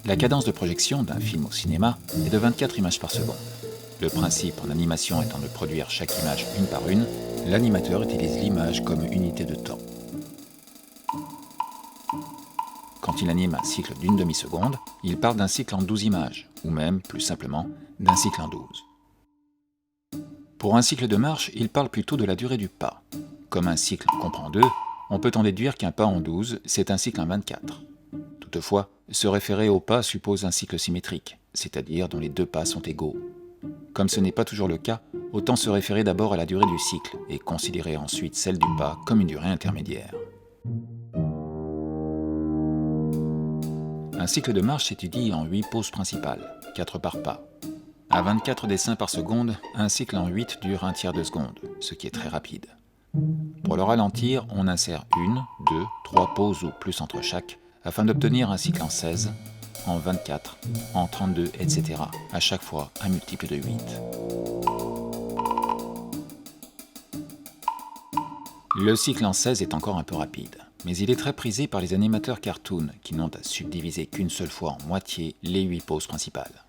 La cadence de projection d'un film au cinéma est de 24 images par seconde. Le principe en animation étant de produire chaque image une par une, l'animateur utilise l'image comme unité de temps. Quand il anime un cycle d'une demi-seconde, il parle d'un cycle en 12 images, ou même, plus simplement, d'un cycle en 12. Pour un cycle de marche, il parle plutôt de la durée du pas. Comme un cycle comprend 2, on peut en déduire qu'un pas en 12, c'est un cycle en 24. Toutefois, se référer au pas suppose un cycle symétrique, c'est-à-dire dont les deux pas sont égaux. Comme ce n'est pas toujours le cas, autant se référer d'abord à la durée du cycle et considérer ensuite celle du pas comme une durée intermédiaire. Un cycle de marche s'étudie en 8 pauses principales, 4 par pas. À 24 dessins par seconde, un cycle en 8 dure un tiers de seconde, ce qui est très rapide. Pour le ralentir, on insère 1, 2, 3 pauses ou plus entre chaque, afin d'obtenir un cycle en 16, en 24, en 32, etc. À chaque fois un multiple de 8. Le cycle en 16 est encore un peu rapide, mais il est très prisé par les animateurs cartoon qui n'ont à subdiviser qu'une seule fois en moitié les 8 pauses principales.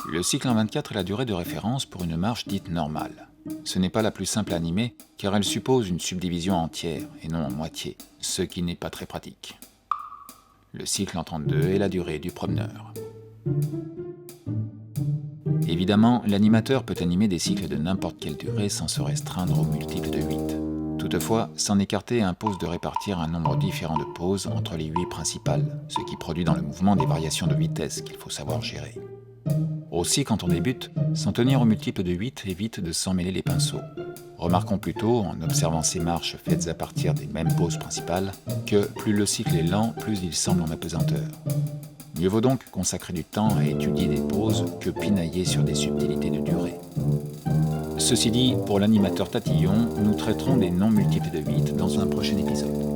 Le cycle en 24 est la durée de référence pour une marche dite normale. Ce n'est pas la plus simple à animer car elle suppose une subdivision entière et non en moitié, ce qui n'est pas très pratique. Le cycle en 32 est la durée du promeneur. Évidemment, l'animateur peut animer des cycles de n'importe quelle durée sans se restreindre au multiple de 8. Toutefois, s'en écarter impose de répartir un nombre différent de pauses entre les 8 principales, ce qui produit dans le mouvement des variations de vitesse qu'il faut savoir gérer. Aussi, quand on débute, s'en tenir au multiple de 8 évite de s'emmêler les pinceaux. Remarquons plutôt, en observant ces marches faites à partir des mêmes pauses principales, que plus le cycle est lent, plus il semble en apesanteur. Mieux vaut donc consacrer du temps à étudier des pauses que pinailler sur des subtilités de durée. Ceci dit, pour l'animateur tatillon, nous traiterons des non multiples de 8 dans un prochain épisode.